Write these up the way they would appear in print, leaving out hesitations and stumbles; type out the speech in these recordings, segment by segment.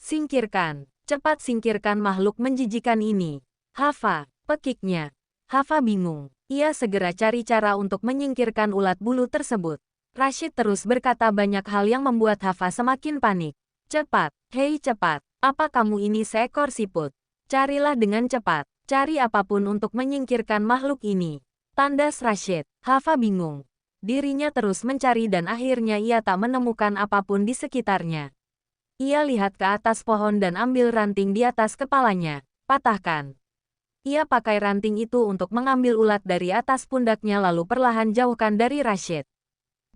Singkirkan, cepat singkirkan makhluk menjijikan ini. Hafa, pekiknya. Hafa bingung. Ia segera cari cara untuk menyingkirkan ulat bulu tersebut. Rashid terus berkata banyak hal yang membuat Hafa semakin panik. Cepat, hei cepat. Apa kamu ini seekor siput? Carilah dengan cepat. Cari apapun untuk menyingkirkan makhluk ini. Tandas Rashid. Hafa bingung. Dirinya terus mencari dan akhirnya ia tak menemukan apapun di sekitarnya. Ia lihat ke atas pohon dan ambil ranting di atas kepalanya. Patahkan. Ia pakai ranting itu untuk mengambil ulat dari atas pundaknya lalu perlahan jauhkan dari Rashid.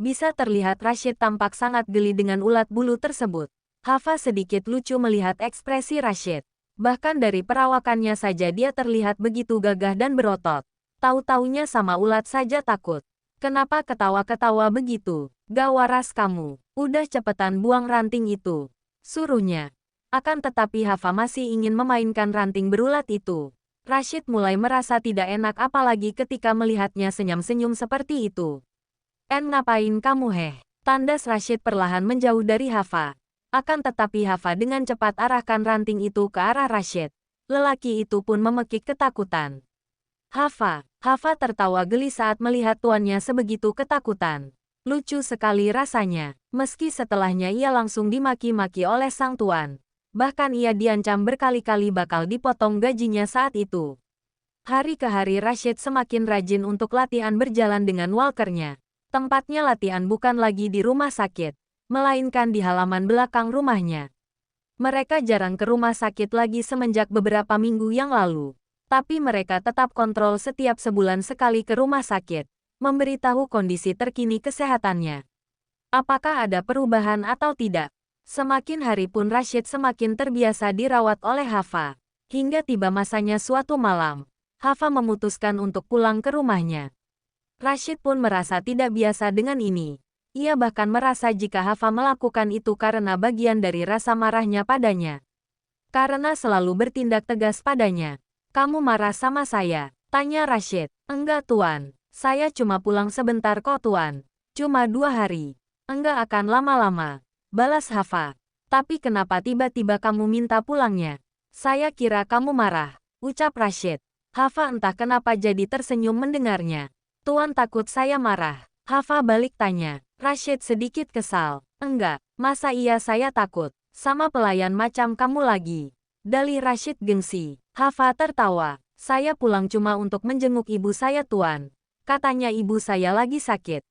Bisa terlihat Rashid tampak sangat geli dengan ulat bulu tersebut. Hafa sedikit lucu melihat ekspresi Rashid. Bahkan dari perawakannya saja dia terlihat begitu gagah dan berotot. Tahu-taunya sama ulat saja takut. Kenapa ketawa-ketawa begitu? Gak waras kamu. Udah cepetan buang ranting itu. Suruhnya. Akan tetapi Hafa masih ingin memainkan ranting berulat itu. Rashid mulai merasa tidak enak apalagi ketika melihatnya senyum-senyum seperti itu. Ngapain kamu heh? Tandas Rashid perlahan menjauh dari Hafa. Akan tetapi Hafa dengan cepat arahkan ranting itu ke arah Rashid. Lelaki itu pun memekik ketakutan. Hafa tertawa geli saat melihat tuannya sebegitu ketakutan. Lucu sekali rasanya, meski setelahnya ia langsung dimaki-maki oleh sang tuan. Bahkan ia diancam berkali-kali bakal dipotong gajinya saat itu. Hari ke hari Rashid semakin rajin untuk latihan berjalan dengan walkernya. Tempatnya latihan bukan lagi di rumah sakit, melainkan di halaman belakang rumahnya. Mereka jarang ke rumah sakit lagi semenjak beberapa minggu yang lalu. Tapi mereka tetap kontrol setiap sebulan sekali ke rumah sakit. Memberitahu kondisi terkini kesehatannya. Apakah ada perubahan atau tidak? Semakin hari pun Rashid semakin terbiasa dirawat oleh Hafa. Hingga tiba masanya suatu malam, Hafa memutuskan untuk pulang ke rumahnya. Rashid pun merasa tidak biasa dengan ini. Ia bahkan merasa jika Hafa melakukan itu karena bagian dari rasa marahnya padanya. Karena selalu bertindak tegas padanya. Kamu marah sama saya? Tanya Rashid. Enggak tuan. Saya cuma pulang sebentar kok tuan. Cuma 2 hari. Enggak akan lama-lama. Balas Hafa. Tapi kenapa tiba-tiba kamu minta pulangnya? Saya kira kamu marah. Ucap Rashid. Hafa entah kenapa jadi tersenyum mendengarnya. Tuan takut saya marah. Hafa balik tanya. Rashid sedikit kesal. Enggak. Masa iya saya takut? Sama pelayan macam kamu lagi. Dalih Rashid gengsi. Hafa tertawa. Saya pulang cuma untuk menjenguk ibu saya tuan. Katanya ibu saya lagi sakit.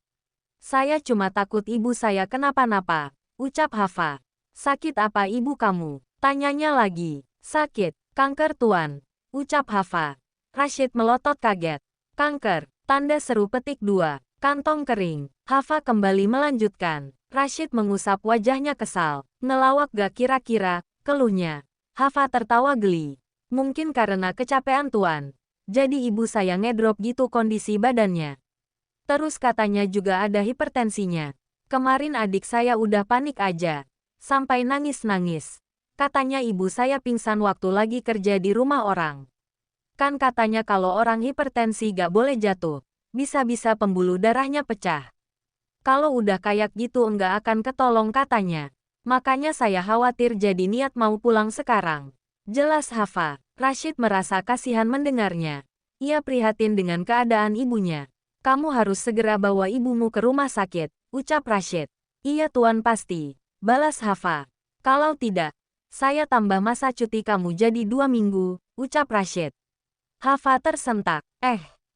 Saya cuma takut ibu saya kenapa-napa. Ucap Hafa. Sakit apa ibu kamu? Tanyanya lagi. Sakit. Kanker tuan. Ucap Hafa. Rashid melotot kaget. Kanker. Tanda seru petik 2. Kantong kering. Hafa kembali melanjutkan. Rashid mengusap wajahnya kesal. Ngelawak gak kira-kira, keluhnya. Hafa tertawa geli. Mungkin karena kecapean tuan. Jadi ibu saya ngedrop gitu kondisi badannya. Terus katanya juga ada hipertensinya. Kemarin adik saya udah panik aja. Sampai nangis-nangis. Katanya ibu saya pingsan waktu lagi kerja di rumah orang. Kan katanya kalau orang hipertensi gak boleh jatuh. Bisa-bisa pembuluh darahnya pecah. Kalau udah kayak gitu enggak akan ketolong katanya. Makanya saya khawatir jadi niat mau pulang sekarang. Jelas Hafa. Rashid merasa kasihan mendengarnya. Ia prihatin dengan keadaan ibunya. Kamu harus segera bawa ibumu ke rumah sakit, ucap Rashid. Iya tuan pasti. Balas Hafa. Kalau tidak, saya tambah masa cuti kamu jadi 2 minggu, ucap Rashid. Hafa tersentak.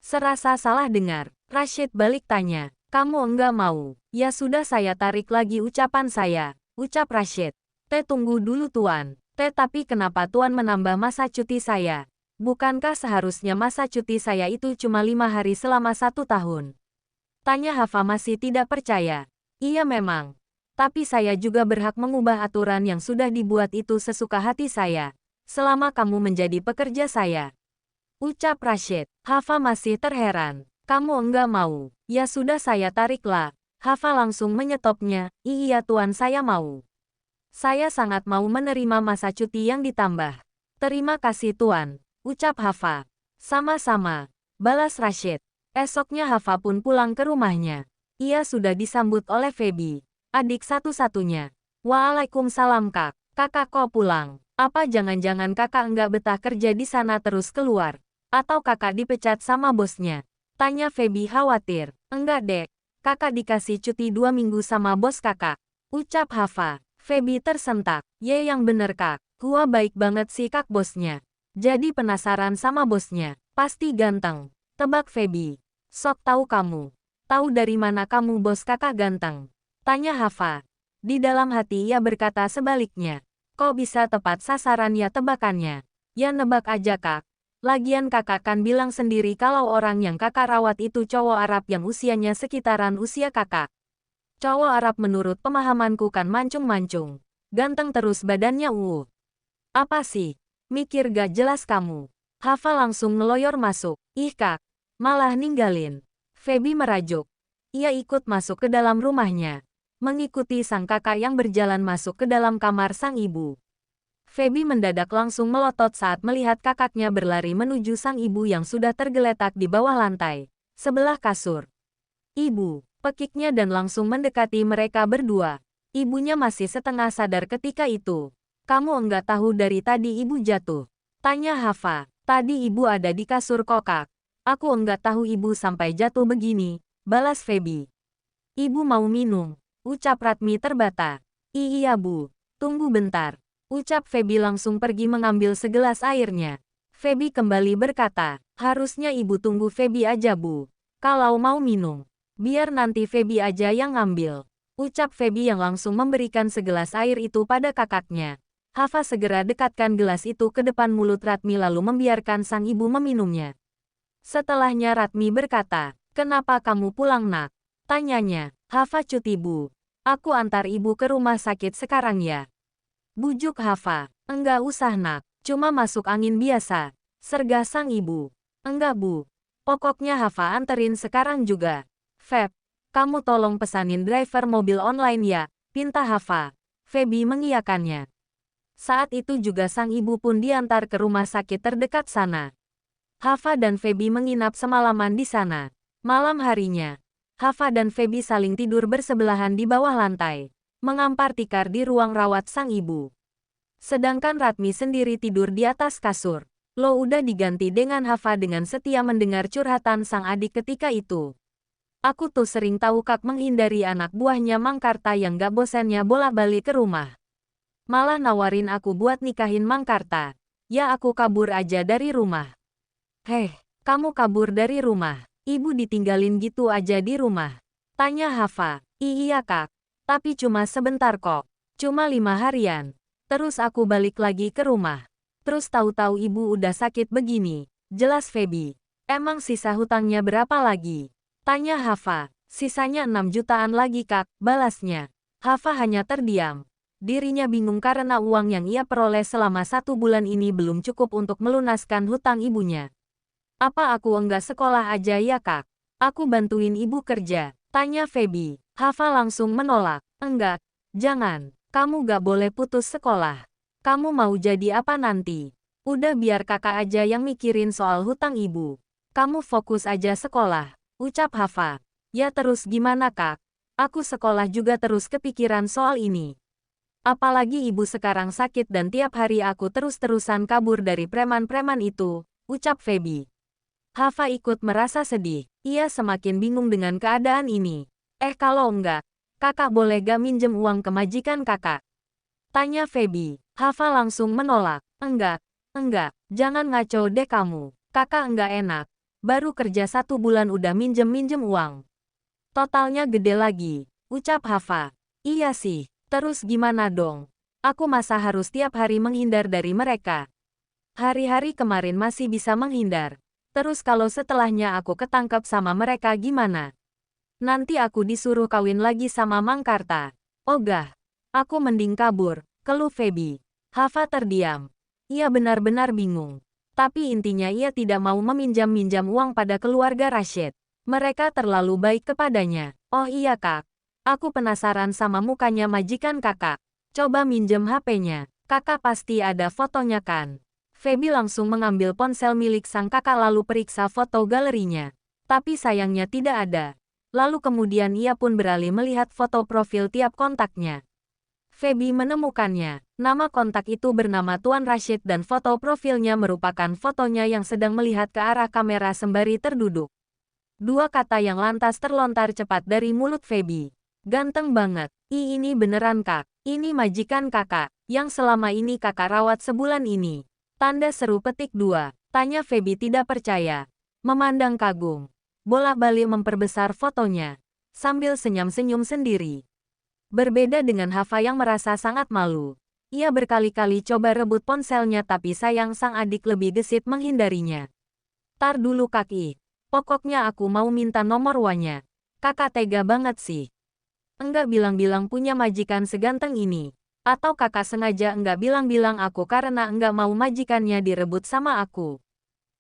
Serasa salah dengar. Rashid balik tanya. Kamu enggak mau? Ya sudah saya tarik lagi ucapan saya, ucap Rashid. Tunggu dulu tuan. Tapi kenapa tuan menambah masa cuti saya? Bukankah seharusnya masa cuti saya itu cuma 5 hari selama 1 tahun? Tanya Hafa masih tidak percaya. Iya memang. Tapi saya juga berhak mengubah aturan yang sudah dibuat itu sesuka hati saya. Selama kamu menjadi pekerja saya. Ucap Rashid. Hafa masih terheran. Kamu enggak mau. Ya sudah saya tariklah. Hafa langsung menyetopnya. Iya tuan saya mau. Saya sangat mau menerima masa cuti yang ditambah. Terima kasih tuan, ucap Hafa. Sama-sama, balas Rashid. Esoknya Hafa pun pulang ke rumahnya. Ia sudah disambut oleh Feby, adik satu-satunya. Waalaikumsalam kak. Kakak kok pulang? Apa jangan-jangan kakak enggak betah kerja di sana terus keluar? Atau kakak dipecat sama bosnya? Tanya Feby khawatir. Enggak dek, kakak dikasih cuti 2 minggu sama bos kakak. Ucap Hafa. Feby tersentak. Ye yang bener kak, gua baik banget sih kak bosnya. Jadi penasaran sama bosnya. Pasti ganteng. Tebak Feby. Sok tahu kamu. Tahu dari mana kamu bos kakak ganteng? Tanya Hafa. Di dalam hati ia berkata sebaliknya. Kok bisa tepat sasaran ya tebakannya? Ya nebak aja kak. Lagian kakak kan bilang sendiri kalau orang yang kakak rawat itu cowok Arab yang usianya sekitaran usia kakak. Cowok Arab menurut pemahamanku kan mancung-mancung. Ganteng terus badannya Apa sih? Mikir gak jelas kamu. Hafa langsung ngeloyor masuk. Ih kak, malah ninggalin. Feby merajuk. Ia ikut masuk ke dalam rumahnya. Mengikuti sang kakak yang berjalan masuk ke dalam kamar sang ibu. Feby mendadak langsung melotot saat melihat kakaknya berlari menuju sang ibu yang sudah tergeletak di bawah lantai, sebelah kasur. Ibu, pekiknya dan langsung mendekati mereka berdua. Ibunya masih setengah sadar ketika itu. Kamu enggak tahu dari tadi ibu jatuh? Tanya Hafa. Tadi ibu ada di kasur kokak. Aku enggak tahu ibu sampai jatuh begini, balas Feby. Ibu mau minum. Ucap Ratmi terbata. Iya bu, tunggu bentar. Ucap Feby langsung pergi mengambil segelas airnya. Feby kembali berkata, harusnya ibu tunggu Feby aja bu. Kalau mau minum, biar nanti Feby aja yang ngambil. Ucap Feby yang langsung memberikan segelas air itu pada kakaknya. Hafa segera dekatkan gelas itu ke depan mulut Ratmi lalu membiarkan sang ibu meminumnya. Setelahnya Ratmi berkata, kenapa kamu pulang nak? Tanyanya. Hafa cuti bu. Aku antar ibu ke rumah sakit sekarang ya. Bujuk Hafa. Enggak usah nak. Cuma masuk angin biasa. Sergah sang ibu. Enggak bu. Pokoknya Hafa anterin sekarang juga. Feb, kamu tolong pesanin driver mobil online ya. Pinta Hafa. Feby mengiyakannya. Saat itu juga sang ibu pun diantar ke rumah sakit terdekat sana. Hafa dan Feby menginap semalaman di sana. Malam harinya, Hafa dan Feby saling tidur bersebelahan di bawah lantai, mengampar tikar di ruang rawat sang ibu. Sedangkan Ratmi sendiri tidur di atas kasur. Lo udah diganti dengan Hafa dengan setia mendengar curhatan sang adik ketika itu. Aku tuh sering tahu kak menghindari anak buahnya Mang Karta yang gak bosannya bolak-balik ke rumah. Malah nawarin aku buat nikahin Mang Karta. Ya aku kabur aja dari rumah. Heh, kamu kabur dari rumah? Ibu ditinggalin gitu aja di rumah? Tanya Hafa. Iya kak, tapi cuma sebentar kok. Cuma 5 harian. Terus aku balik lagi ke rumah. Terus tahu-tahu ibu udah sakit begini. Jelas Feby. Emang sisa hutangnya berapa lagi? Tanya Hafa. Sisanya 6 jutaan lagi kak, balasnya. Hafa hanya terdiam. Dirinya bingung karena uang yang ia peroleh selama 1 bulan ini belum cukup untuk melunaskan hutang ibunya. Apa aku enggak sekolah aja ya kak? Aku bantuin ibu kerja. Tanya Feby. Hafa langsung menolak. Enggak, jangan. Kamu gak boleh putus sekolah. Kamu mau jadi apa nanti? Udah biar kakak aja yang mikirin soal hutang ibu. Kamu fokus aja sekolah. Ucap Hafa. Ya terus gimana kak? Aku sekolah juga terus kepikiran soal ini. Apalagi ibu sekarang sakit dan tiap hari aku terus-terusan kabur dari preman-preman itu. Ucap Feby. Hafa ikut merasa sedih. Ia semakin bingung dengan keadaan ini. Kalau enggak, kakak boleh gak minjem uang ke majikan kakak? Tanya Feby. Hafa langsung menolak. Enggak, jangan ngaco deh kamu. Kakak enggak enak. Baru kerja 1 bulan udah minjem-minjem uang. Totalnya gede lagi. Ucap Hafa. Iya sih, terus gimana dong? Aku masa harus tiap hari menghindar dari mereka? Hari-hari kemarin masih bisa menghindar. Terus kalau setelahnya aku ketangkep sama mereka gimana? Nanti aku disuruh kawin lagi sama Mang Karta. Ogah, aku mending kabur, keluh Feby. Hafa terdiam. Ia benar-benar bingung. Tapi intinya ia tidak mau meminjam-minjam uang pada keluarga Rashid. Mereka terlalu baik kepadanya. Oh iya kak, aku penasaran sama mukanya majikan kakak. Coba minjem HP-nya. Kakak pasti ada fotonya kan? Feby langsung mengambil ponsel milik sang kakak lalu periksa foto galerinya. Tapi sayangnya tidak ada. Lalu kemudian ia pun beralih melihat foto profil tiap kontaknya. Feby menemukannya. Nama kontak itu bernama Tuan Rashid dan foto profilnya merupakan fotonya yang sedang melihat ke arah kamera sembari terduduk. Dua kata yang lantas terlontar cepat dari mulut Feby. Ganteng banget. Ini beneran kak. Ini majikan kakak, yang selama ini kakak rawat sebulan ini. Tanda seru petik 2. Tanya Feby tidak percaya. Memandang kagum. Bolak-balik memperbesar fotonya. Sambil senyum-senyum sendiri. Berbeda dengan Hafa yang merasa sangat malu. Ia berkali-kali coba rebut ponselnya tapi sayang sang adik lebih gesit menghindarinya. Tar dulu kaki. Pokoknya aku mau minta nomor WA-nya. Kakak tega banget sih. Enggak bilang-bilang punya majikan seganteng ini. Atau kakak sengaja enggak bilang-bilang aku karena enggak mau majikannya direbut sama aku.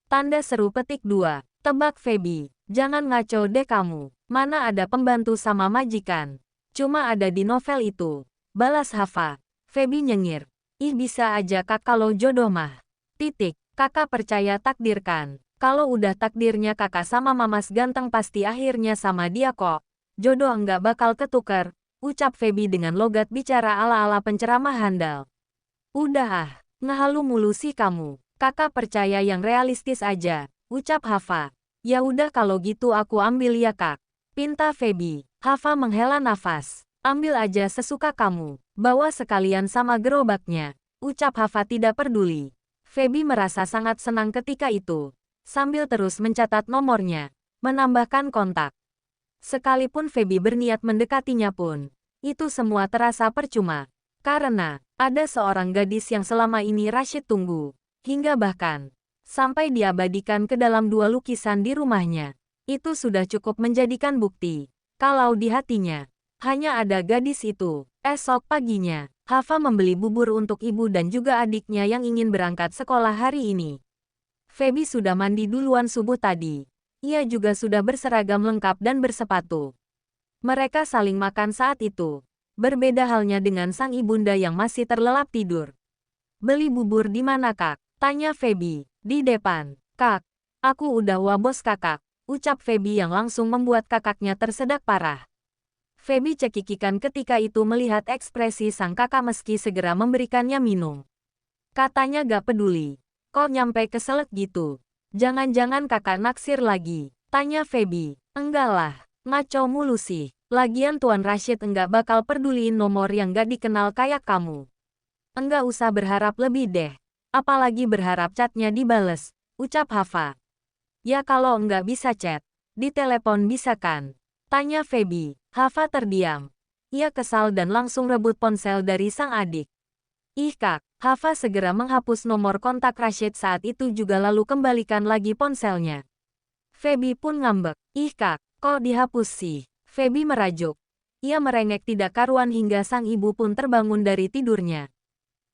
Tanda seru petik 2. Tebak Feby. Jangan ngaco deh kamu. Mana ada pembantu sama majikan. Cuma ada di novel itu. Balas Hafa. Feby nyengir. Ih bisa aja kak kalau jodoh mah. Titik. Kakak percaya takdir kan. Kalau udah takdirnya kakak sama mamas ganteng pasti akhirnya sama dia kok. Jodoh enggak bakal ketukar. Ucap Feby dengan logat bicara ala-ala penceramah handal. Udah ah. Ngehalu mulu sih kamu. Kakak percaya yang realistis aja. Ucap Hafa. Ya udah kalau gitu aku ambil ya kak. Pinta Feby. Hafa menghela nafas. Ambil aja sesuka kamu. Bawa sekalian sama gerobaknya. Ucap Hafa tidak peduli. Feby merasa sangat senang ketika itu. Sambil terus mencatat nomornya. Menambahkan kontak. Sekalipun Feby berniat mendekatinya pun. Itu semua terasa percuma. Karena ada seorang gadis yang selama ini Rashid tunggu. Hingga bahkan sampai diabadikan ke dalam 2 lukisan di rumahnya. Itu sudah cukup menjadikan bukti. Kalau di hatinya, hanya ada gadis itu. Esok paginya, Hafa membeli bubur untuk ibu dan juga adiknya yang ingin berangkat sekolah hari ini. Feby sudah mandi duluan subuh tadi. Ia juga sudah berseragam lengkap dan bersepatu. Mereka saling makan saat itu. Berbeda halnya dengan sang ibunda yang masih terlelap tidur. Beli bubur di mana kak? Tanya Feby. Di depan. Kak, aku udah wabos kakak. Ucap Feby yang langsung membuat kakaknya tersedak parah. Feby cekikikan ketika itu melihat ekspresi sang kakak meski segera memberikannya minum. Katanya gak peduli. Kok nyampe keselak gitu? Jangan-jangan kakak naksir lagi? Tanya Feby. Enggak lah, ngaco mulu sih. Lagian Tuan Rashid enggak bakal peduliin nomor yang gak dikenal kayak kamu. Enggak usah berharap lebih deh. Apalagi berharap chatnya dibales. Ucap Hafa. Ya kalau enggak bisa chat, di telepon bisa kan? Tanya Feby. Hafa terdiam. Ia kesal dan langsung rebut ponsel dari sang adik. Ih kak, Hafa segera menghapus nomor kontak Rashid saat itu juga lalu kembalikan lagi ponselnya. Feby pun ngambek. Ih kak, kok dihapus sih? Feby merajuk. Ia merengek tidak karuan hingga sang ibu pun terbangun dari tidurnya.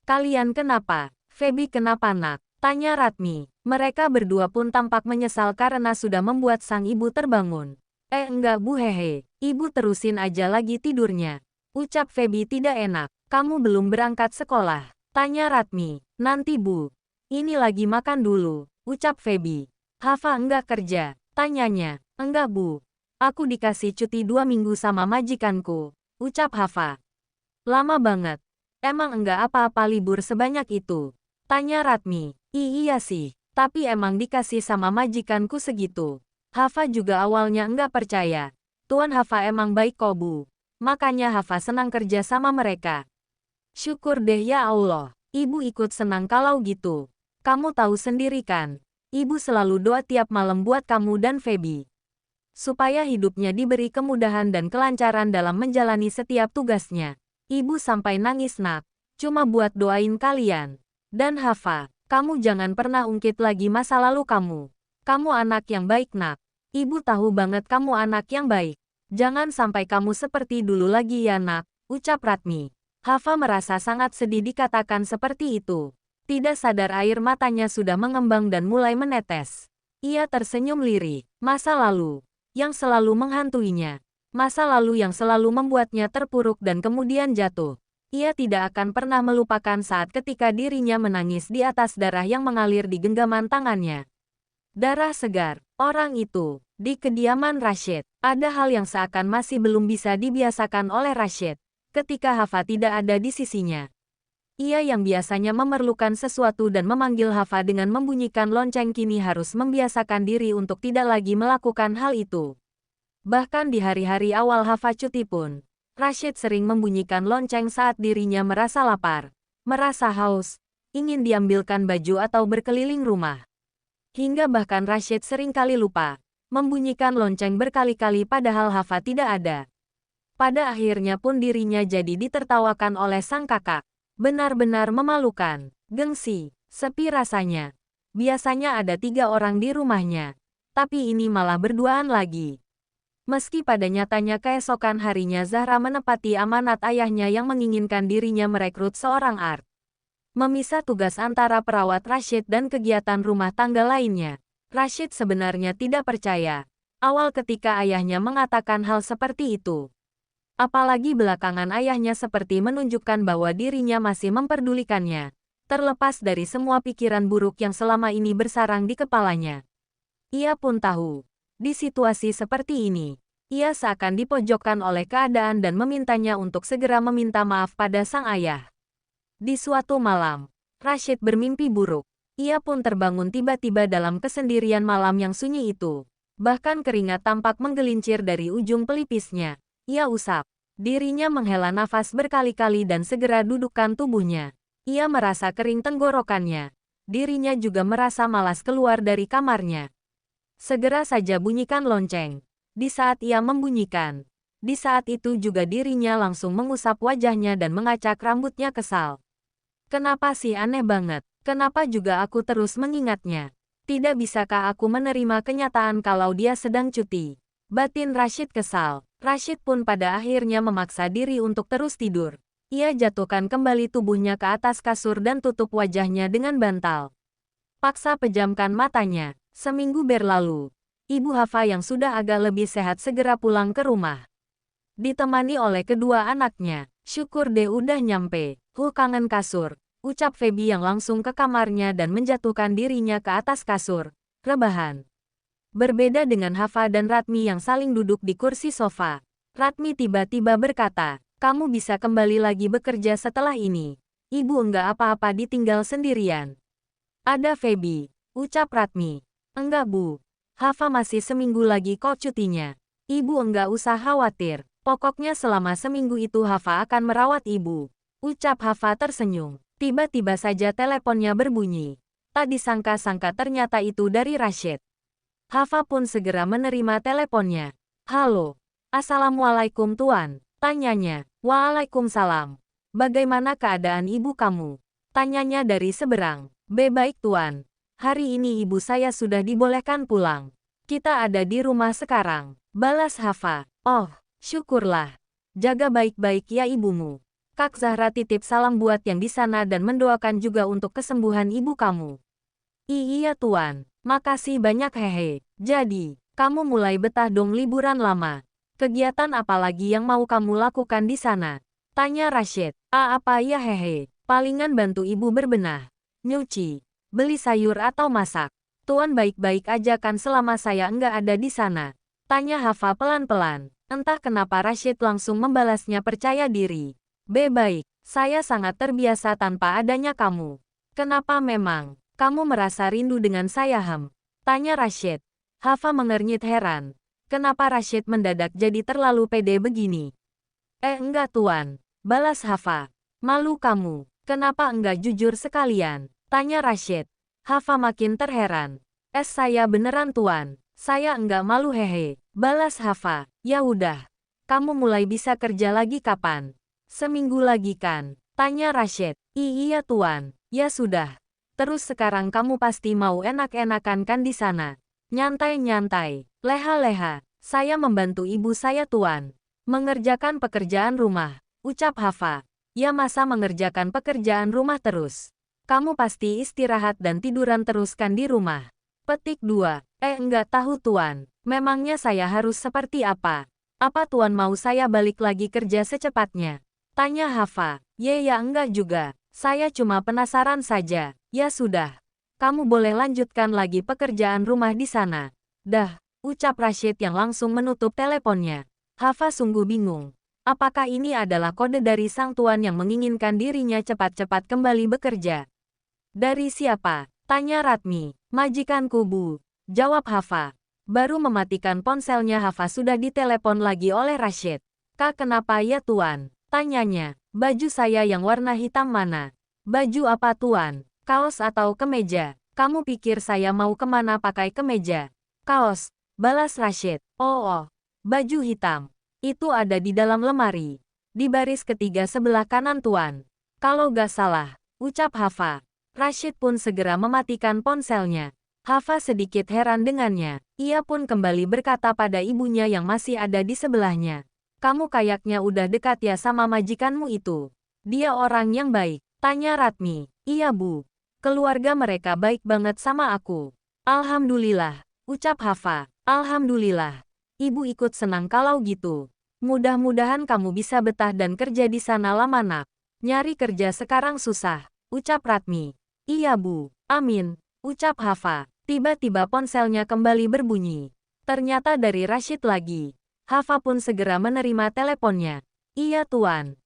Kalian kenapa? Feby kenapa nak? Tanya Ratmi. Mereka berdua pun tampak menyesal karena sudah membuat sang ibu terbangun. Enggak bu hehe. Ibu terusin aja lagi tidurnya. Ucap Feby tidak enak. Kamu belum berangkat sekolah? Tanya Ratmi. Nanti bu. Ini lagi makan dulu. Ucap Feby. Hafa enggak kerja? Tanyanya. Enggak bu. Aku dikasih cuti 2 minggu sama majikanku. Ucap Hafa. Lama banget. Emang enggak apa-apa libur sebanyak itu? Tanya Ratmi. Iya sih, tapi emang dikasih sama majikanku segitu. Hafa juga awalnya enggak percaya. Tuan Hafa emang baik kok bu. Makanya Hafa senang kerja sama mereka. Syukur deh ya Allah. Ibu ikut senang kalau gitu. Kamu tahu sendiri kan. Ibu selalu doa tiap malam buat kamu dan Feby. Supaya hidupnya diberi kemudahan dan kelancaran dalam menjalani setiap tugasnya. Ibu sampai nangis nak. Cuma buat doain kalian. Dan Hafa. Kamu jangan pernah ungkit lagi masa lalu kamu. Kamu anak yang baik nak. Ibu tahu banget kamu anak yang baik. Jangan sampai kamu seperti dulu lagi ya nak, ucap Ratmi. Hafa merasa sangat sedih dikatakan seperti itu. Tidak sadar air matanya sudah mengembang dan mulai menetes. Ia tersenyum lirih. Masa lalu yang selalu menghantuinya. Masa lalu yang selalu membuatnya terpuruk dan kemudian jatuh. Ia tidak akan pernah melupakan saat ketika dirinya menangis di atas darah yang mengalir di genggaman tangannya. Darah segar. Orang itu. Di kediaman Rashid. Ada hal yang seakan masih belum bisa dibiasakan oleh Rashid. ketika Hafa tidak ada di sisinya. Ia yang biasanya memerlukan sesuatu dan memanggil Hafa dengan membunyikan lonceng kini harus membiasakan diri untuk tidak lagi melakukan hal itu. Bahkan di hari-hari awal Hafa cuti pun, Rashid sering membunyikan lonceng saat dirinya merasa lapar, merasa haus, ingin diambilkan baju atau berkeliling rumah. Hingga bahkan Rashid seringkali lupa membunyikan lonceng berkali-kali padahal Hafa tidak ada. Pada akhirnya pun dirinya jadi ditertawakan oleh sang kakak. Benar-benar memalukan, gengsi, sepi rasanya. Biasanya ada 3 orang di rumahnya, tapi ini malah berduaan lagi. Meski pada nyatanya keesokan harinya Zahra menepati amanat ayahnya yang menginginkan dirinya merekrut seorang art. Memisah tugas antara perawat Rashid dan kegiatan rumah tangga lainnya. Rashid sebenarnya tidak percaya awal ketika ayahnya mengatakan hal seperti itu. Apalagi belakangan ayahnya seperti menunjukkan bahwa dirinya masih memperdulikannya, terlepas dari semua pikiran buruk yang selama ini bersarang di kepalanya. Ia pun tahu, di situasi seperti ini, ia seakan dipojokkan oleh keadaan dan memintanya untuk segera meminta maaf pada sang ayah. Di suatu malam, Rashid bermimpi buruk. Ia pun terbangun tiba-tiba dalam kesendirian malam yang sunyi itu. Bahkan keringat tampak menggelincir dari ujung pelipisnya. Ia usap. Dirinya menghela nafas berkali-kali dan segera dudukkan tubuhnya. Ia merasa kering tenggorokannya. Dirinya juga merasa malas keluar dari kamarnya. Segera saja bunyikan lonceng. Di saat ia membunyikan, di saat itu juga dirinya langsung mengusap wajahnya dan mengacak rambutnya kesal. Kenapa sih aneh banget? Kenapa juga aku terus mengingatnya? Tidak bisakah aku menerima kenyataan kalau dia sedang cuti? Batin Rashid kesal. Rashid pun pada akhirnya memaksa diri untuk terus tidur. Ia jatuhkan kembali tubuhnya ke atas kasur dan tutup wajahnya dengan bantal. Paksa pejamkan matanya. Seminggu berlalu. Ibu Hafa yang sudah agak lebih sehat segera pulang ke rumah. Ditemani oleh kedua anaknya. Syukur deh udah nyampe. Kangen kasur. Ucap Feby yang langsung ke kamarnya dan menjatuhkan dirinya ke atas kasur. Rebahan. Berbeda dengan Hafa dan Ratmi yang saling duduk di kursi sofa. Ratmi tiba-tiba berkata, kamu bisa kembali lagi bekerja setelah ini. Ibu enggak apa-apa ditinggal sendirian. Ada Feby. Ucap Ratmi. Enggak bu. Hafa masih seminggu lagi kok cutinya. Ibu enggak usah khawatir. Pokoknya selama seminggu itu Hafa akan merawat ibu. Ucap Hafa tersenyum. Tiba-tiba saja teleponnya berbunyi. Tak disangka-sangka ternyata itu dari Rashid. Hafa pun segera menerima teleponnya. Halo. Assalamualaikum tuan. Tanyanya. Waalaikumsalam. Bagaimana keadaan ibu kamu? Tanyanya dari seberang. Baik tuan. Hari ini ibu saya sudah dibolehkan pulang. Kita ada di rumah sekarang. Balas Hafa. Oh, syukurlah. Jaga baik-baik ya ibumu. Kak Zahra titip salam buat yang di sana dan mendoakan juga untuk kesembuhan ibu kamu. Iya tuan. Makasih banyak hehe. Jadi, kamu mulai betah dong liburan lama. Kegiatan apa lagi yang mau kamu lakukan di sana? Tanya Rashid. Apa ya hehe. Palingan bantu ibu berbenah. Nyuci. Beli sayur atau masak. Tuan baik-baik aja kan selama saya enggak ada di sana? Tanya Hafa pelan-pelan. Entah kenapa Rashid langsung membalasnya percaya diri. Baik, saya sangat terbiasa tanpa adanya kamu. Kenapa memang? Kamu merasa rindu dengan saya Tanya Rashid. Hafa mengernyit heran. Kenapa Rashid mendadak jadi terlalu pede begini? Enggak tuan. Balas Hafa. Malu kamu. Kenapa enggak jujur sekalian? Tanya Rashid. Hafa makin terheran. Saya beneran tuan. Saya enggak malu hehe. Balas Hafa. Ya udah. Kamu mulai bisa kerja lagi kapan? Seminggu lagi kan? Tanya Rashid. Iya tuan. Ya sudah. Terus sekarang kamu pasti mau enak-enakan kan di sana? Nyantai-nyantai. Leha-leha. Saya membantu ibu saya tuan. Mengerjakan pekerjaan rumah. Ucap Hafa. Ya masa mengerjakan pekerjaan rumah terus? Kamu pasti istirahat dan tiduran terus kan di rumah. Petik 2. Enggak tahu tuan. Memangnya saya harus seperti apa? Apa tuan mau saya balik lagi kerja secepatnya? Tanya Hafa. Ya enggak juga. Saya cuma penasaran saja. Ya sudah. Kamu boleh lanjutkan lagi pekerjaan rumah di sana. Dah. Ucap Rashid yang langsung menutup teleponnya. Hafa sungguh bingung. Apakah ini adalah kode dari sang tuan yang menginginkan dirinya cepat-cepat kembali bekerja? Dari siapa? Tanya Ratmi. Majikanku Bu. Jawab Hafa. Baru mematikan ponselnya Hafa sudah ditelepon lagi oleh Rashid. Kak kenapa ya tuan? Tanyanya. Baju saya yang warna hitam mana? Baju apa tuan? Kaos atau kemeja? Kamu pikir saya mau kemana pakai kemeja? Kaos. Balas Rashid. Oh, baju hitam. Itu ada di dalam lemari. Di baris ketiga sebelah kanan tuan. Kalau gak salah, ucap Hafa. Rashid pun segera mematikan ponselnya. Hafa sedikit heran dengannya. Ia pun kembali berkata pada ibunya yang masih ada di sebelahnya. Kamu kayaknya udah dekat ya sama majikanmu itu. Dia orang yang baik. Tanya Ratmi. Iya Bu. Keluarga mereka baik banget sama aku. Alhamdulillah. Ucap Hafa. Alhamdulillah. Ibu ikut senang kalau gitu. Mudah-mudahan kamu bisa betah dan kerja di sana lama nak. Nyari kerja sekarang susah. Ucap Ratmi. Iya Bu. Amin. Ucap Hafa. Tiba-tiba ponselnya kembali berbunyi. Ternyata dari Rashid lagi. Hafa pun segera menerima teleponnya. Iya tuan.